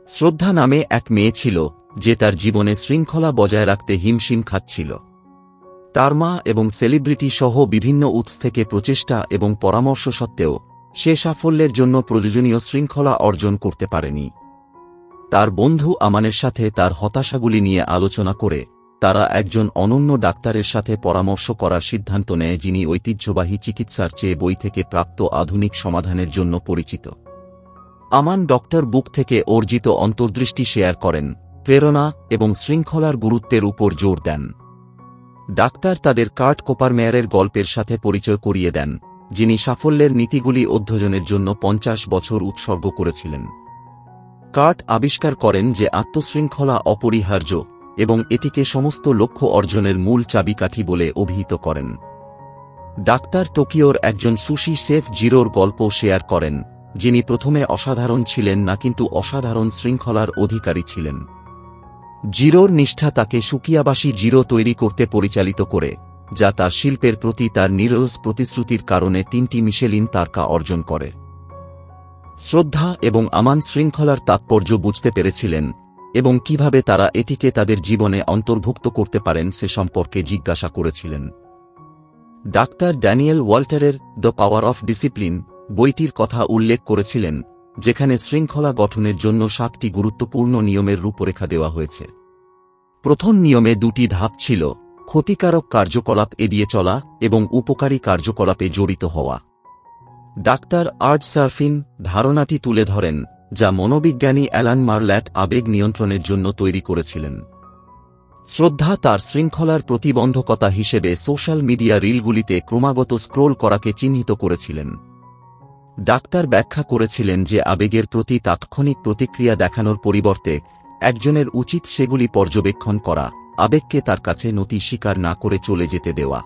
শ্রদ্ধা নামে এক মেয়ে ছিল যে তার জীবনে শৃঙ্খলা বজায় রাখতে হিমশিম খাচ্ছিল। তার মা এবং সেলিব্রিটি সহ বিভিন্ন উৎস থেকে প্রচেষ্টা এবং পরামর্শ সত্ত্বেও সে সাফল্যের জন্য প্রয়োজনীয় শৃঙ্খলা অর্জন করতে পারেনি। তার বন্ধু আমানের সাথে তার হতাশাগুলি নিয়ে আলোচনা করে তারা একজন অনন্য ডাক্তারের সাথে পরামর্শ করার সিদ্ধান্ত নেয়, যিনি ঐতিহ্যবাহী চিকিৎসার চেয়ে বই থেকে প্রাপ্ত আধুনিক সমাধানের জন্য পরিচিত। আমান ডক্টর বুক থেকে অর্জিত অন্তর্দৃষ্টি শেয়ার করেন, প্রেরণা এবং শৃঙ্খলার গুরুত্বের উপর জোর দেন। ডাক্তার তাদের কার্ট কোপারমেয়ারের গল্পের সাথে পরিচয় করিয়ে দেন, যিনি সাফল্যের নীতিগুলি অধ্যয়নের জন্য 50 বছর উৎসর্গ করেছিলেন। কার্ট আবিষ্কার করেন যে আত্মশৃঙ্খলা অপরিহার্য এবং এটিকে সমস্ত লক্ষ্য অর্জনের মূল চাবিকাঠি বলে অভিহিত করেন। ডাক্তার টোকিওর একজন সুশি শেফ জিরোর গল্প শেয়ার করেন, যিনি প্রথমে অসাধারণ ছিলেন না কিন্তু অসাধারণ শৃঙ্খলার অধিকারী ছিলেন। জিরোর নিষ্ঠা তাকে সুকিয়াবাসী জিরো তৈরি করতে পরিচালিত করে, যা তার শিল্পের প্রতি তার নিরলস প্রতিশ্রুতির কারণে 3টি মিশেলিন তারকা অর্জন করে। শ্রদ্ধা এবং আমান শৃঙ্খলার তাৎপর্য বুঝতে পেরেছিলেন এবং কিভাবে তারা এটিকে তাদের জীবনে অন্তর্ভুক্ত করতে পারেন সে সম্পর্কে জিজ্ঞাসা করেছিলেন। ডাক্তার ড্যানিয়েল ওয়াল্টারের দ্য পাওয়ার অফ ডিসিপ্লিন বইটির কথা উল্লেখ করেছিলেন, যেখানে শৃঙ্খলা গঠনের জন্য 7টি গুরুত্বপূর্ণ নিয়মের রূপরেখা দেওয়া হয়েছে। প্রথম নিয়মে 2টি ধাপ ছিল: ক্ষতিকারক কার্যকলাপ এড়িয়ে চলা এবং উপকারী কার্যকলাপে জড়িত হওয়া। ডাক্তার আর্ট সার্ফিন ধারণাটি তুলে ধরেন, যা মনোবিজ্ঞানী অ্যালান মারল্যাট আবেগ নিয়ন্ত্রণের জন্য তৈরি করেছিলেন। শ্রদ্ধা তার শৃঙ্খলার প্রতিবন্ধকতা হিসেবে সোশ্যাল মিডিয়া রিলগুলিতে ক্রমাগত স্ক্রোল করাকে চিহ্নিত করেছিলেন। ডাক্তার ব্যাখ্যা করেছিলেন যে আবেগের প্রতি তাৎক্ষণিক প্রতিক্রিয়া দেখানোর পরিবর্তে একজনের উচিত সেগুলি পর্যবেক্ষণ করা, আবেগকে তার কাছে নতি স্বীকার না করে চলে যেতে দেওয়া।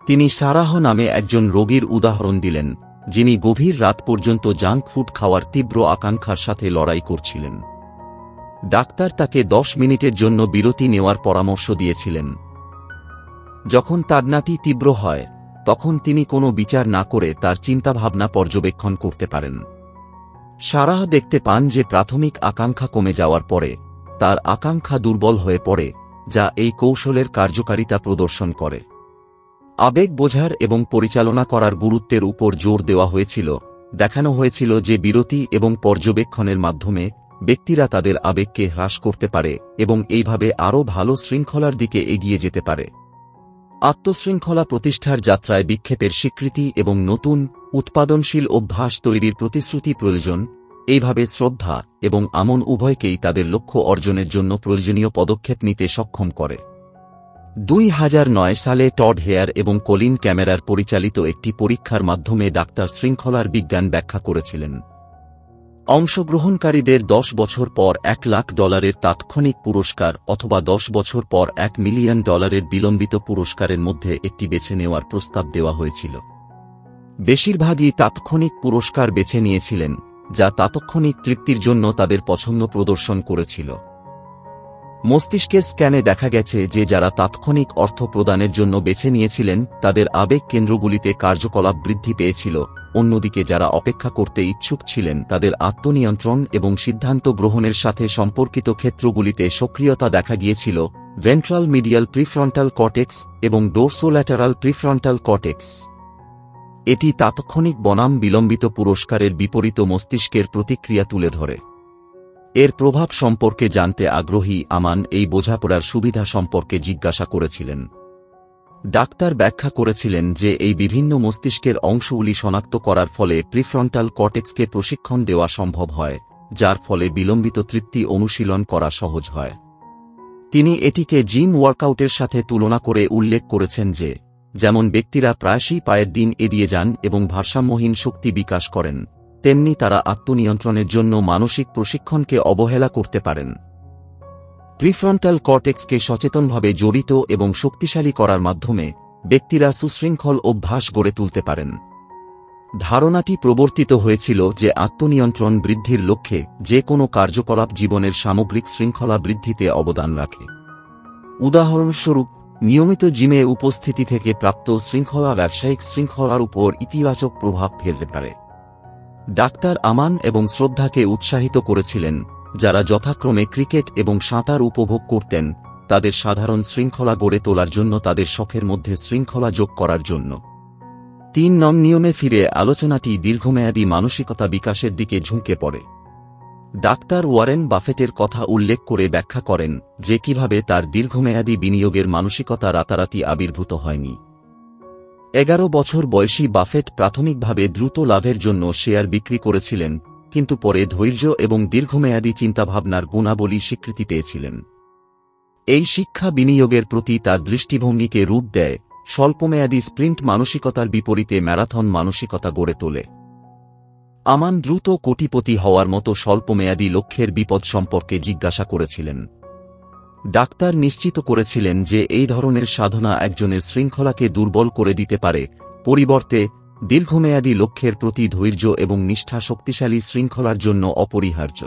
তিনি সারাহ নামে একজন রোগীর উদাহরণ দিলেন, যিনি গভীর রাত পর্যন্ত জাঙ্ক ফুড খাওয়ার তীব্র আকাঙ্ক্ষার সাথে লড়াই করছিলেন। ডাক্তার তাকে 10 মিনিটের জন্য বিরতি নেওয়ার পরামর্শ দিয়েছিলেন। যখন তাড়নাটি তীব্র হয়, তখন তিনি কোনো বিচার না করে তার চিন্তাভাবনা পর্যবেক্ষণ করতে পারেন। সারাহ দেখতে পান যে প্রাথমিক আকাঙ্ক্ষা কমে যাওয়ার পরে তার আকাঙ্ক্ষা দুর্বল হয়ে পড়ে, যা এই কৌশলের কার্যকারিতা প্রদর্শন করে। আবেগ বোঝার এবং পরিচালনা করার গুরুত্বের উপর জোর দেওয়া হয়েছিল। দেখানো হয়েছিল যে বিরতি এবং পর্যবেক্ষণের মাধ্যমে ব্যক্তিরা তাদের আবেগকে হ্রাস করতে পারে এবং এইভাবে আরও ভালো শৃঙ্খলার দিকে এগিয়ে যেতে পারে। আত্মশৃঙ্খলা প্রতিষ্ঠার যাত্রায় বিক্ষেপের স্বীকৃতি এবং নতুন উৎপাদনশীল অভ্যাস তৈরির প্রতিশ্রুতি প্রয়োজন। এইভাবে শ্রদ্ধা এবং আমন উভয়কেই তাদের লক্ষ্য অর্জনের জন্য প্রয়োজনীয় পদক্ষেপ নিতে সক্ষম করে। 2009 সালে টড হেয়ার এবং কলিন ক্যামেরার পরিচালিত একটি পরীক্ষার মাধ্যমে ডাক্তার শৃঙ্খলার বিজ্ঞান ব্যাখ্যা করেছিলেন। অংশগ্রহণকারীদের 10 বছর পর $1 লাখ তাৎক্ষণিক পুরস্কার অথবা 10 বছর পর $1 মিলিয়ন বিলম্বিত পুরস্কারের মধ্যে একটি বেছে নেওয়ার প্রস্তাব দেওয়া হয়েছিল। বেশিরভাগই তাৎক্ষণিক পুরস্কার বেছে নিয়েছিলেন, যা তাৎক্ষণিক তৃপ্তির জন্য তাদের পছন্দ প্রদর্শন করেছিল। মস্তিষ্কের স্ক্যানে দেখা গেছে যে যারা তাৎক্ষণিক অর্থ প্রদানের জন্য বেছে নিয়েছিলেন তাদের আবেগ কেন্দ্রগুলিতে কার্যকলাপ বৃদ্ধি পেয়েছিল, অন্যদিকে যারা অপেক্ষা করতে ইচ্ছুক ছিলেন তাদের আত্মনিয়ন্ত্রণ এবং সিদ্ধান্ত গ্রহণের সাথে সম্পর্কিত ক্ষেত্রগুলিতে সক্রিয়তা দেখা গিয়েছিল, ভেন্ট্রাল মিডিয়াল প্রিফ্রন্টাল কর্টেক্স এবং ডোর্সোল্যাটারাল প্রিফ্রন্টাল কর্টেক্স। এটি তাৎক্ষণিক বনাম বিলম্বিত পুরস্কারের বিপরীত মস্তিষ্কের প্রতিক্রিয়া তুলে ধরে। এর প্রভাব সম্পর্কে জানতে আগ্রহী আমান এই বোঝাপড়ার সুবিধা সম্পর্কে জিজ্ঞাসা করেছিলেন। ডাক্তার ব্যাখ্যা করেছিলেন যে এই বিভিন্ন মস্তিষ্কের অংশগুলি শনাক্ত করার ফলে প্রিফ্রন্টাল কর্টেক্সকে প্রশিক্ষণ দেওয়া সম্ভব হয়, যার ফলে বিলম্বিত তৃপ্তি অনুশীলন করা সহজ হয়। তিনি এটিকে জিম ওয়ার্কআউটের সাথে তুলনা করে উল্লেখ করেছেন যে যেমন ব্যক্তিরা প্রায়শই পায়ের দিন এড়িয়ে যান এবং ভারসাম্যহীন শক্তি বিকাশ করেন, তেমনি তারা আত্মনিয়ন্ত্রণের জন্য মানসিক প্রশিক্ষণকে অবহেলা করতে পারেন। প্রিফ্রন্টাল কর্টেক্সকে সচেতনভাবে জড়িত এবং শক্তিশালী করার মাধ্যমে ব্যক্তিরা সুশৃঙ্খল অভ্যাস গড়ে তুলতে পারেন। ধারণাটি প্রবর্তিত হয়েছিল যে আত্মনিয়ন্ত্রণ বৃদ্ধির লক্ষ্যে যে কোনো কার্যকলাপ জীবনের সামগ্রিক শৃঙ্খলা বৃদ্ধিতে অবদান রাখে। উদাহরণস্বরূপ, নিয়মিত জিমে উপস্থিতি থেকে প্রাপ্ত শৃঙ্খলা ব্যবসায়িক শৃঙ্খলার উপর ইতিবাচক প্রভাব ফেলতে পারে। ডাক্তার আমান এবং শ্রদ্ধাকে উৎসাহিত করেছিলেন যারা যথাক্রমে ক্রিকেট এবং সাঁতার উপভোগ করতেন, তাদের সাধারণ শৃঙ্খলা গড়ে তোলার জন্য তাদের শখের মধ্যে শৃঙ্খলা যোগ করার জন্য। 3 নং নিয়মে ফিরে আলোচনাটি দীর্ঘমেয়াদী মানসিকতা বিকাশের দিকে ঝুঁকে পড়ে। ডাক্তার ওয়ারেন বাফেটের কথা উল্লেখ করে ব্যাখ্যা করেন যে কিভাবে তার দীর্ঘমেয়াদী বিনিয়োগের মানসিকতা রাতারাতি আবির্ভূত হয়নি। 11 বছর বয়সী বাফেট প্রাথমিকভাবে দ্রুত লাভের জন্য শেয়ার বিক্রি করেছিলেন, কিন্তু পরে ধৈর্য এবং দীর্ঘমেয়াদী চিন্তাভাবনার গুণাবলী স্বীকৃতি পেয়েছিলেন। এই শিক্ষা বিনিয়োগের প্রতি তার দৃষ্টিভঙ্গিকে রূপ দেয়, স্বল্পমেয়াদী স্প্রিন্ট মানসিকতার বিপরীতে ম্যারাথন মানসিকতা গড়ে তোলে। আমান দ্রুত কোটিপতি হওয়ার মতো স্বল্পমেয়াদী লক্ষ্যের বিপদ সম্পর্কে জিজ্ঞাসা করেছিলেন। ডাক্তার নিশ্চিত করেছিলেন যে এই ধরনের সাধনা একজনের শৃঙ্খলাকে দুর্বল করে দিতে পারে, পরিবর্তে দীর্ঘমেয়াদী লক্ষ্যের প্রতি ধৈর্য এবং নিষ্ঠা শক্তিশালী শৃঙ্খলার জন্য অপরিহার্য।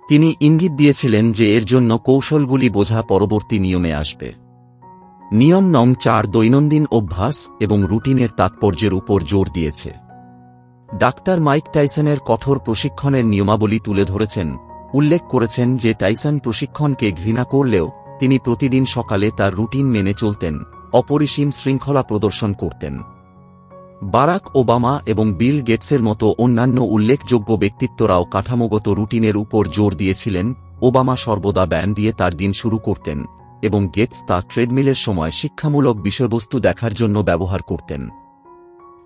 তিনি ইঙ্গিত দিয়েছিলেন যে এর জন্য কৌশলগুলি বোঝা পরবর্তী নিয়মে আসবে। নিয়ম নং 4 দৈনন্দিন অভ্যাস এবং রুটিনের তাৎপর্যের উপর জোর দিয়েছে। ডাক্তার মাইক টাইসনের কঠোর প্রশিক্ষণের নিয়মাবলী তুলে ধরেছেন, উল্লেখ করেছেন যে টাইসন প্রশিক্ষণকে ঘৃণা করলেও তিনি প্রতিদিন সকালে তার রুটিন মেনে চলতেন, অপরিসীম শৃঙ্খলা প্রদর্শন করতেন। বারাক ওবামা এবং বিল গেটসের মতো অন্যান্য উল্লেখযোগ্য ব্যক্তিত্বরাও কাঠামোগত রুটিনের উপর জোর দিয়েছিলেন। ওবামা সর্বদা ব্যায়াম দিয়ে তার দিন শুরু করতেন এবং গেটস তা ট্রেডমিলের সময় শিক্ষামূলক বিষয়বস্তু দেখার জন্য ব্যবহার করতেন।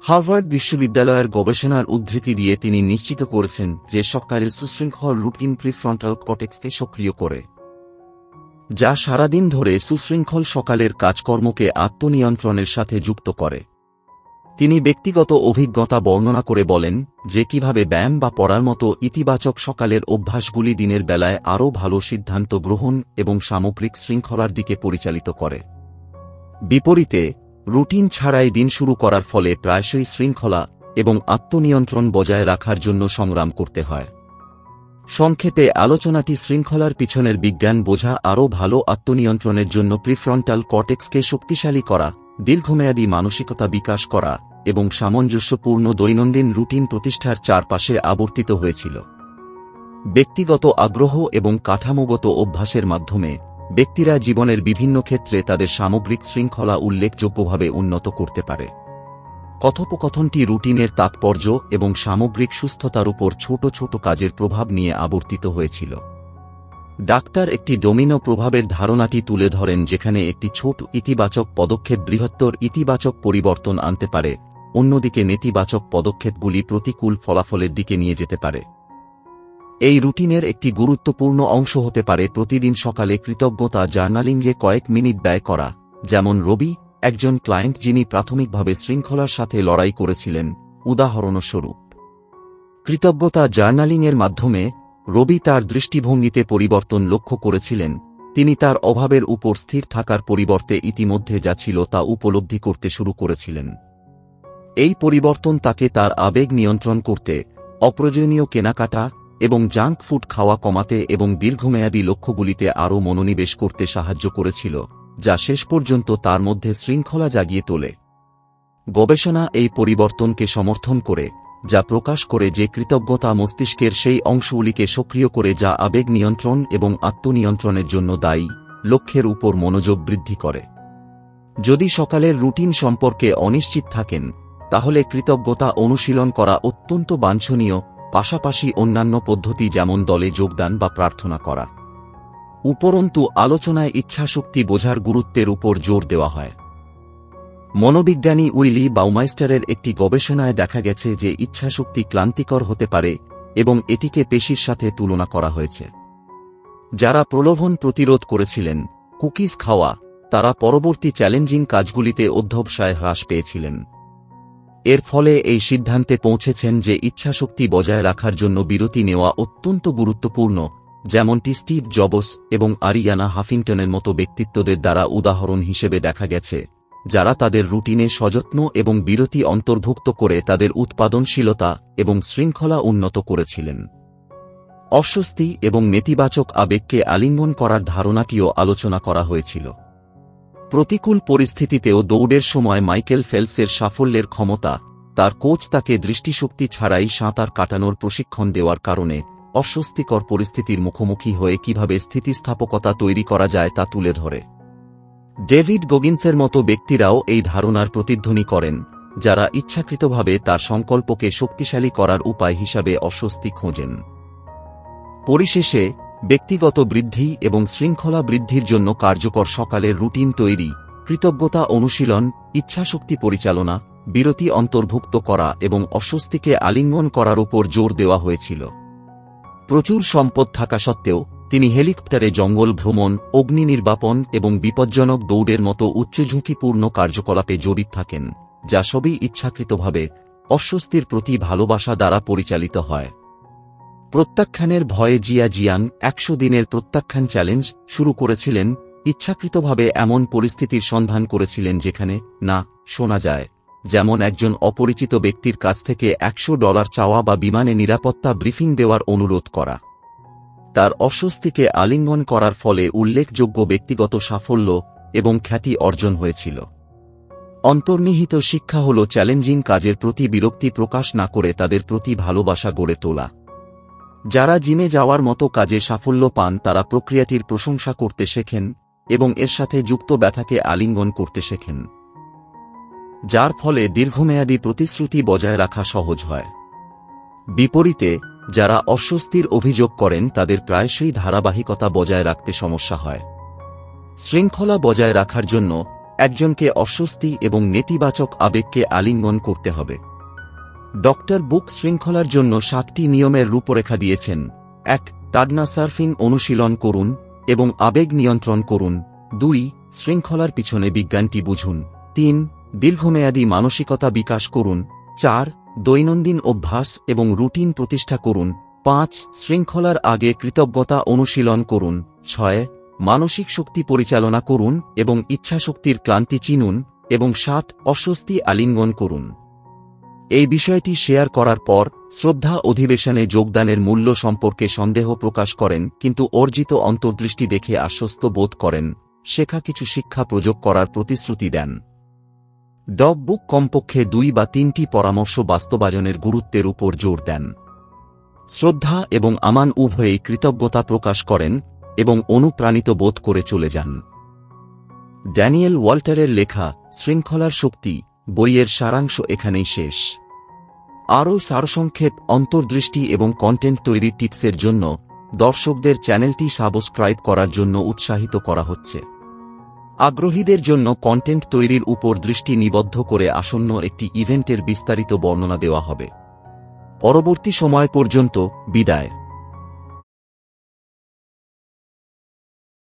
হার্ভার্ড বিশ্ববিদ্যালয়ের গবেষণার উদ্ধৃতি দিয়ে তিনি নিশ্চিত করেছেন যে সকালের সুশৃঙ্খল রুটিন প্রিফ্রন্টাল কর্টেক্সকে সক্রিয় করে, যা সারাদিন ধরে সুশৃঙ্খল সকালের কাজকর্মকে আত্মনিয়ন্ত্রণের সাথে যুক্ত করে। তিনি ব্যক্তিগত অভিজ্ঞতা বর্ণনা করে বলেন যে কিভাবে ব্যায়াম বা পড়ার মতো ইতিবাচক সকালের অভ্যাসগুলি দিনের বেলায় আরও ভালো সিদ্ধান্ত গ্রহণ এবং সামগ্রিক শৃঙ্খলার দিকে পরিচালিত করে। বিপরীতে, রুটিন ছাড়াই দিন শুরু করার ফলে প্রায়শই শৃঙ্খলা এবং আত্মনিয়ন্ত্রণ বজায় রাখার জন্য সংগ্রাম করতে হয়। সংক্ষেপে আলোচনাটি শৃঙ্খলার পিছনের বিজ্ঞান বোঝা, আরও ভালো আত্মনিয়ন্ত্রণের জন্য প্রিফ্রন্টাল কর্টেক্সকে শক্তিশালী করা, দীর্ঘমেয়াদী মানসিকতা বিকাশ করা এবং সামঞ্জস্যপূর্ণ দৈনন্দিন রুটিন প্রতিষ্ঠার চারপাশে আবর্তিত হয়েছিল। ব্যক্তিগত আগ্রহ এবং কাঠামোগত অভ্যাসের মাধ্যমে ব্যক্তিরা জীবনের বিভিন্ন ক্ষেত্রে তাদের সামগ্রিক শৃঙ্খলা উল্লেখযোগ্যভাবে উন্নত করতে পারে। কথোপকথনটি রুটিনের তাৎপর্য এবং সামগ্রিক সুস্থতার উপর ছোট ছোট কাজের প্রভাব নিয়ে আবর্তিত হয়েছিল। ডাক্তার একটি ডোমিনো প্রভাবের ধারণাটি তুলে ধরেন, যেখানে একটি ছোট ইতিবাচক পদক্ষেপ বৃহত্তর ইতিবাচক পরিবর্তন আনতে পারে, অন্যদিকে নেতিবাচক পদক্ষেপগুলি প্রতিকূল ফলাফলের দিকে নিয়ে যেতে পারে। এই রুটিনের একটি গুরুত্বপূর্ণ অংশ হতে পারে প্রতিদিন সকালে কৃতজ্ঞতা জার্নালিংয়ে কয়েক মিনিট ব্যয় করা, যেমন রবি, একজন ক্লায়েন্ট যিনি প্রাথমিকভাবে শৃঙ্খলার সাথে লড়াই করেছিলেন। উদাহরণস্বরূপ, কৃতজ্ঞতা জার্নালিংয়ের মাধ্যমে রবি তার দৃষ্টিভঙ্গিতে পরিবর্তন লক্ষ্য করেছিলেন। তিনি তার অভাবের উপর স্থির থাকার পরিবর্তে ইতিমধ্যে যা ছিল তা উপলব্ধি করতে শুরু করেছিলেন। এই পরিবর্তন তাকে তার আবেগ নিয়ন্ত্রণ করতে, অপ্রয়োজনীয় কেনাকাটা এবং জাঙ্ক ফুড খাওয়া কমাতে এবং দীর্ঘমেয়াদী লক্ষ্যগুলিতে আরও মনোনিবেশ করতে সাহায্য করেছিল, যা শেষ পর্যন্ত তার মধ্যে শৃঙ্খলা জাগিয়ে তোলে। গবেষণা এই পরিবর্তনকে সমর্থন করে, যা প্রকাশ করে যে কৃতজ্ঞতা মস্তিষ্কের সেই অংশগুলিকে সক্রিয় করে যা আবেগ নিয়ন্ত্রণ এবং আত্মনিয়ন্ত্রণের জন্য দায়ী, লক্ষ্যের উপর মনোযোগ বৃদ্ধি করে। যদি সকালের রুটিন সম্পর্কে অনিশ্চিত থাকেন, তাহলে কৃতজ্ঞতা অনুশীলন করা অত্যন্ত বাঞ্ছনীয়, পাশাপাশি অন্যান্য পদ্ধতি যেমন দলে যোগদান বা প্রার্থনা করা। উপরন্তু আলোচনায় ইচ্ছাশক্তি বোঝার গুরুত্বের উপর জোর দেওয়া হয়। মনোবিজ্ঞানী উইলি বাউমাইস্টারের একটি গবেষণায় দেখা গেছে যে ইচ্ছাশক্তি ক্লান্তিকর হতে পারে এবং এটিকে পেশির সাথে তুলনা করা হয়েছে। যারা প্রলোভন প্রতিরোধ করেছিলেন, কুকিজ খাওয়া, তারা পরবর্তী চ্যালেঞ্জিং কাজগুলিতে অধ্যবসায় হ্রাস পেয়েছিলেন। এর ফলে এই সিদ্ধান্তে পৌঁছেছেন যে ইচ্ছাশক্তি বজায় রাখার জন্য বিরতি নেওয়া অত্যন্ত গুরুত্বপূর্ণ, যেমনটি স্টিভ জবস এবং আরিয়ানা হাফিংটনের মতো ব্যক্তিত্বদের দ্বারা উদাহরণ হিসেবে দেখা গেছে, যারা তাদের রুটিনে সযত্ন এবং বিরতি অন্তর্ভুক্ত করে তাদের উৎপাদনশীলতা এবং শৃঙ্খলা উন্নত করেছিলেন। অস্বস্তি এবং নেতিবাচক আবেগকে আলিঙ্গন করার ধারণাটিও আলোচনা করা হয়েছিল। প্রতিকূল পরিস্থিতিতেও দৌড়ের সময় মাইকেল ফেলপসের সাফল্যের ক্ষমতা, তার কোচ তাকে দৃষ্টিশক্তি ছাড়াই সাঁতার কাটানোর প্রশিক্ষণ দেওয়ার কারণে, অস্বস্তিকর পরিস্থিতির মুখোমুখি হয়ে কিভাবে স্থিতিস্থাপকতা তৈরি করা যায় তা তুলে ধরে। ডেভিড গগিন্সের মতো ব্যক্তিরাও এই ধারণার প্রতিধ্বনি করেন, যারা ইচ্ছাকৃতভাবে তার সংকল্পকে শক্তিশালী করার উপায় হিসাবে অস্বস্তি খোঁজেন। পরিশেষে, ব্যক্তিগত বৃদ্ধি এবং শৃঙ্খলা বৃদ্ধির জন্য কার্যকর সকালের রুটিন তৈরি, কৃতজ্ঞতা অনুশীলন, ইচ্ছাশক্তি পরিচালনা, বিরতি অন্তর্ভুক্ত করা এবং অস্বস্তিকে আলিঙ্গন করার উপর জোর দেওয়া হয়েছিল। প্রচুর সম্পদ থাকা সত্ত্বেও তিনি হেলিকপ্টারে জঙ্গল ভ্রমণ, অগ্নি নির্বাপন এবং বিপজ্জনক দৌড়ের মতো উচ্চঝুঁকিপূর্ণ কার্যকলাপে জড়িত থাকেন, যা সবই ইচ্ছাকৃতভাবে অস্বস্তির প্রতি ভালোবাসা দ্বারা পরিচালিত হয়। প্রত্যাখ্যানের ভয়ে জিয়াং 100 দিনের প্রত্যাখ্যান চ্যালেঞ্জ শুরু করেছিলেন, ইচ্ছাকৃতভাবে এমন পরিস্থিতির সন্ধান করেছিলেন যেখানে না শোনা যায়, যেমন একজন অপরিচিত ব্যক্তির কাছ থেকে $100 চাওয়া বা বিমানে নিরাপত্তা ব্রিফিং দেওয়ার অনুরোধ করা। তার অস্বস্তিকে আলিঙ্গন করার ফলে উল্লেখযোগ্য ব্যক্তিগত সাফল্য এবং খ্যাতি অর্জন হয়েছিল। অন্তর্নিহিত শিক্ষা হল চ্যালেঞ্জিং কাজের প্রতি বিরক্তি প্রকাশ না করে তাদের প্রতি ভালোবাসা গড়ে তোলা। যারা জিমে যাওয়ার মতো কাজে সাফল্য পান তারা প্রক্রিয়াটির প্রশংসা করতে শেখেন এবং এর সাথে যুক্ত ব্যথাকে আলিঙ্গন করতে শেখেন, যার ফলে দীর্ঘমেয়াদী প্রতিশ্রুতি বজায় রাখা সহজ হয়। বিপরীতে, যারা অস্বস্তির অভিযোগ করেন তাদের প্রায়শই ধারাবাহিকতা বজায় রাখতে সমস্যা হয়। শৃঙ্খলা বজায় রাখার জন্য একজনকে অস্বস্তি এবং নেতিবাচক আবেগকে আলিঙ্গন করতে হবে। ডক্টর বুক শৃঙ্খলার জন্য 7টি নিয়মের রূপরেখা দিয়েছেন। 1. টাডনা সার্ফিং অনুশীলন করুন এবং আবেগ নিয়ন্ত্রণ করুন। 2. শৃঙ্খলার পিছনে বিজ্ঞানটি বুঝুন। 3. দীর্ঘমেয়াদী মানসিকতা বিকাশ করুন। 4. দৈনন্দিন অভ্যাস এবং রুটিন প্রতিষ্ঠা করুন। 5. শৃঙ্খলার আগে কৃতজ্ঞতা অনুশীলন করুন। 6. মানসিক শক্তি পরিচালনা করুন এবং ইচ্ছাশক্তির ক্লান্তি চিনুন। এবং 7. অস্বস্তি আলিঙ্গন করুন। এই বিষয়টি শেয়ার করার পর শ্রদ্ধা অধিবেশনে যোগদানের মূল্য সম্পর্কে সন্দেহ প্রকাশ করেন, কিন্তু অর্জিত অন্তর্দৃষ্টি দেখে আশ্বস্ত বোধ করেন, শেখা কিছু শিক্ষা প্রয়োগ করার প্রতিশ্রুতি দেন। ডগ বুক কমপক্ষে 2 বা 3টি পরামর্শ বাস্তবায়নের গুরুত্বের উপর জোর দেন। শ্রদ্ধা এবং আমান উভয়েই কৃতজ্ঞতা প্রকাশ করেন এবং অনুপ্রাণিত বোধ করে চলে যান। ড্যানিয়েল ওয়াল্টারের লেখা শৃঙ্খলার শক্তি বইয়ের সারাংশ এখানেই শেষ। আরও সারসংক্ষেপ, অন্তর্দৃষ্টি এবং কন্টেন্ট তৈরির টিপসের জন্য দর্শকদের চ্যানেলটি সাবস্ক্রাইব করার জন্য উৎসাহিত করা হচ্ছে। আগ্রহীদের জন্য কন্টেন্ট তৈরির উপর দৃষ্টি নিবদ্ধ করে আসন্ন একটি ইভেন্টের বিস্তারিত বর্ণনা দেওয়া হবে। পরবর্তী সময় পর্যন্ত বিদায়।